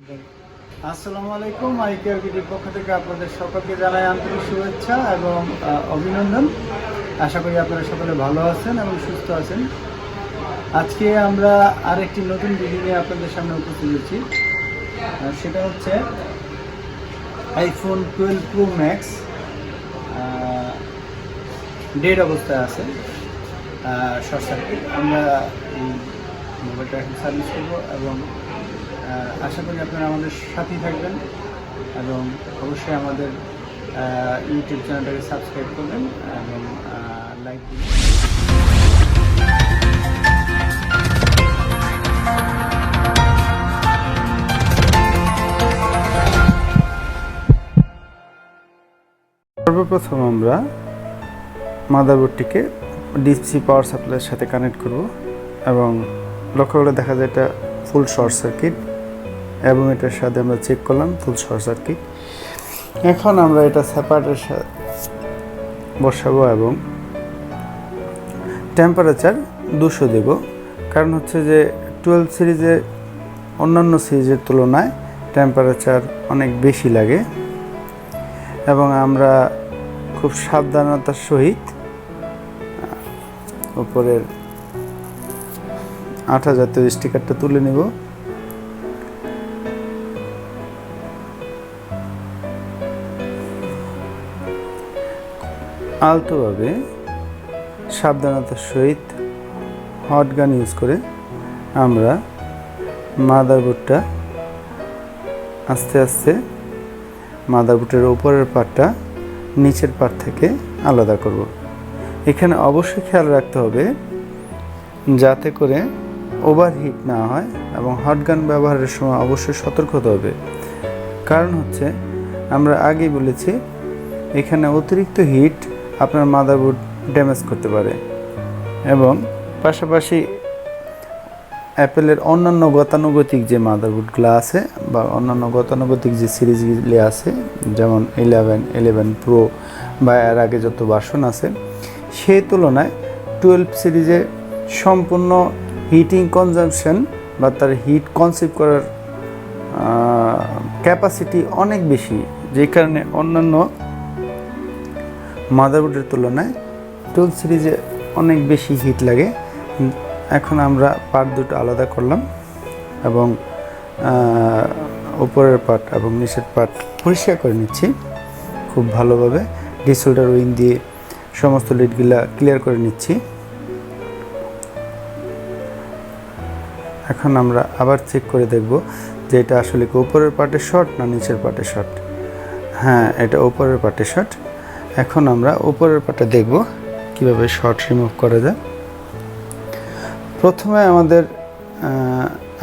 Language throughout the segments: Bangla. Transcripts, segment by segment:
আসসালামু আলাইকুম। আইকেআরবিডির পক্ষ থেকে আপনাদের সকলকে জানাই আন্তরিক শুভেচ্ছা এবং অভিনন্দন। আশা করি আপনারা সকলে ভালো আছেন এবং সুস্থ আছেন। আজকে আমরা আরেকটি নতুন ভিডিও নিয়ে আপনাদের সামনে উপস্থিত হচ্ছি। সেটা হচ্ছে আইফোন 12 প্রো ম্যাক্স ডেড অবস্থায় আছে, শর্ট সার্কিট। আমরা মোবাইলটা এখন সার্ভিস করবো এবং আশা করি আপনারা আমাদের সাথেই থাকবেন এবং অবশ্যই আমাদের ইউটিউব চ্যানেলটাকে সাবস্ক্রাইব করবেন এবং লাইক দিবেন। সর্বপ্রথম আমরা মাদারবোর্ডটিকে ডিসি পাওয়ার সাপ্লাইয়ের সাথে কানেক্ট করব এবং লক্ষ্য করে দেখা যায় এটা ফুল শর্ট সার্কিট এবং এটার সাথে আমরা চেক করলাম ফুল শর্ট সার্কিট। এখন আমরা এটা সেপারেটের সাথে বসাবো এবং টেম্পারেচার 200 দেব। কারণ হচ্ছে যে 12 সিরিজে অন্যান্য সিরিজের তুলনায় টেম্পারেচার অনেক বেশি লাগে এবং আমরা খুব সাবধানতার সহিত উপরের আঠা জাতীয় স্টিকারটা তুলে নেব। আলতোভাবে সাবধানতার সহিত হট গান ইউজ করে আমরা মাদারবোর্ডটা আস্তে আস্তে মাদারবোর্ডের উপরের পার্টটা নিচের পার্ট থেকে আলাদা করব। এখানে অবশ্যই খেয়াল রাখতে হবে যাতে করে ওভারহিট না হয় এবং হট গান ব্যবহারের সময় অবশ্যই সতর্ক হতে হবে। কারণ হচ্ছে আমরা আগেই বলেছি এখানে অতিরিক্ত হিট আপনার মাদারবোর্ড ড্যামেজ করতে পারে এবং পাশাপাশি অ্যাপেলের অন্যান্য গতানুগতিক যে মাদারবোর্ডগুলো আছে বা অন্যান্য গতানুগতিক যে সিরিজগুলি আছে যেমন 11 প্রো বা এর আগে যত ভার্সন আছে সেই তুলনায় 12 সিরিজে সম্পূর্ণ হিটিং কনজাম্পশন বা তার হিট কনসিভ করার ক্যাপাসিটি অনেক বেশি, যে কারণে অন্যান্য মাদারবোর্ডের তুলনায় 12 সিরিজে অনেক বেশি হিট লাগে। এখন আমরা পার্ট দুটো আলাদা করলাম এবং উপরের পার্ট এবং নিচের পার্ট পরিষ্কার করে নিচ্ছি খুব ভালোভাবে। ডিসোল্ডার উইং দিয়ে সমস্ত লিডগুলা ক্লিয়ার করে নিচ্ছি। এখন আমরা আবার চেক করে দেখব যে এটা আসলে কি উপরের পার্টে শর্ট না নিচের পার্টে শর্ট। হ্যাঁ, এটা উপরের পার্টে শর্ট। এখন আমরা উপরের পার্টে দেখব কিভাবে শর্ট রিমুভ করা যায়। প্রথমে আমাদের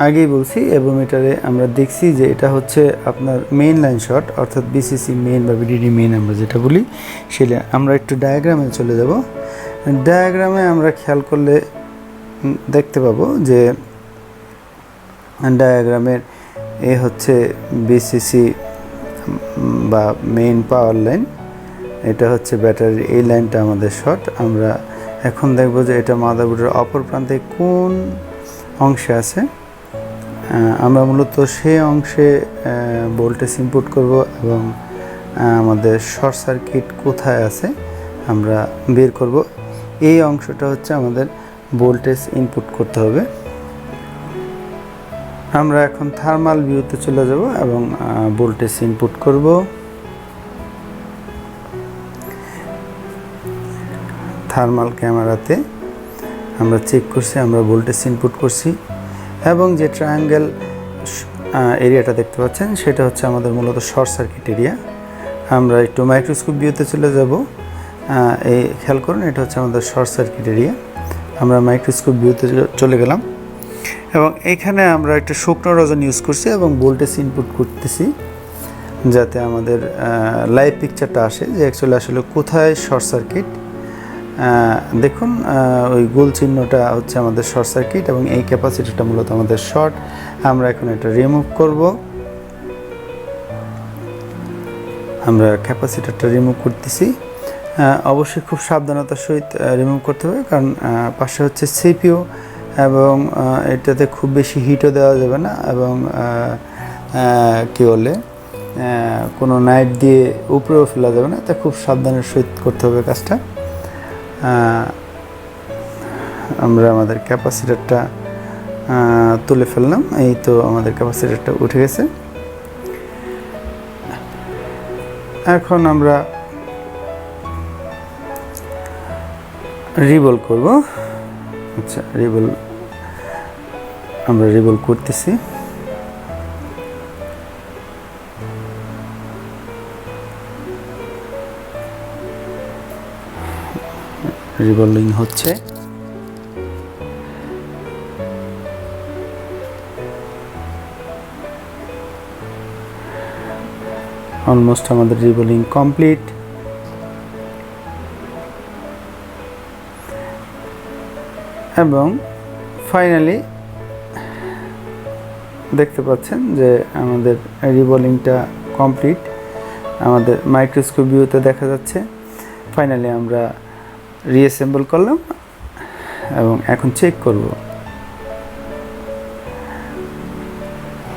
আগেই বলছি অ্যাভোমিটারে আমরা দেখছি যে এটা হচ্ছে আপনার মেইন লাইন শর্ট, অর্থাৎ বিসিসি মেইন বা বিডিডি মেইন আমরা যেটা বলি সেটা। আমরা একটু ডায়াগ্রামে চলে যাব। ডায়াগ্রামে আমরা খেয়াল করলে দেখতে পাবো যে ডায়াগ্রামের এ হচ্ছে বিসিসি বা মেইন পাওয়ার লাইন, এটা হচ্ছে ব্যাটারির এই লাইনটা আমাদের শর্ট। আমরা এখন দেখব যে এটা মাদারবোর্ডের অপর প্রান্তে কোন অংশে আছে। আমরা মূলত সেই অংশে ভোল্টেজ ইনপুট করব এবং আমাদের শর্ট সার্কিট কোথায় আছে আমরা বের করব। এই অংশটা হচ্ছে আমাদের ভোল্টেজ ইনপুট করতে হবে। আমরা এখন থার্মাল ভিউতে চলে যাব এবং ভোল্টেজ ইনপুট করব। থার্মাল ক্যামেরাতে আমরা চেক করছি, আমরা ভোল্টেজ ইনপুট করছি এবং যে ট্রায়াঙ্গেল এরিয়াটা দেখতে পাচ্ছেন সেটা হচ্ছে আমাদের মূলত শর্ট সার্কিট এরিয়া। আমরা একটু মাইক্রোস্কোপ ভিউতে চলে যাব। এই খেয়াল করুন, এটা হচ্ছে আমাদের শর্ট সার্কিট এরিয়া। আমরা মাইক্রোস্কোপ ভিউতে চলে গেলাম এবং এখানে আমরা একটা শুকনো রজন ইউজ করছি এবং ভোল্টেজ ইনপুট করতেছি যাতে আমাদের লাইভ পিকচারটা আসে যে অ্যাকচুয়ালি আসলে কোথায় শর্ট সার্কিট। দেখুন ওই গোল চিহ্নটা হচ্ছে আমাদের শর্ট সার্কিট এবং এই ক্যাপাসিটিটা মূলত আমাদের শর্ট। আমরা এখন এটা রিমুভ করব। আমরা ক্যাপাসিটারটা রিমুভ করতেছি। অবশ্যই খুব সাবধানতার সহিত রিমুভ করতে হবে, কারণ পাশে হচ্ছে সিপিইউ এবং এটাতে খুব বেশি হিটও দেওয়া যাবে না এবং কী বলে কোনো নাইফ দিয়ে উপরেও ফেলা যাবে না, তা খুব সাবধানের সহিত করতে হবে কাজটা। আমরা আমাদের ক্যাপাসিটারটা তুলে ফেললাম, এই তো আমাদের ক্যাপাসিটারটা উঠে গেছে। এখন আমরা রিবল করব। আচ্ছা, আমরা রিবল করতেছি। রিবলিং হচ্ছে। অলমোস্ট আমাদের রিবলিং কমপ্লিট। এবং ফাইনালি দেখতে পাচ্ছেন যে আমাদের রিবলিংটা কমপ্লিট, আমাদের মাইক্রোস্কোপ ভিউতে দেখা যাচ্ছে। ফাইনালি আমরা রিঅ্যাসেম্বল করলাম এবং এখন চেক করব।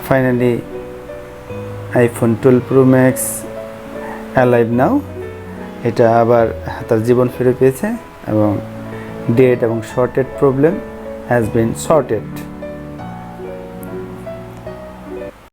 Finally iPhone 12 Pro Max alive now, এটা আবার তার জীবন ফিরে পেয়েছে এবং ডেড এবং shorted problem has been sorted.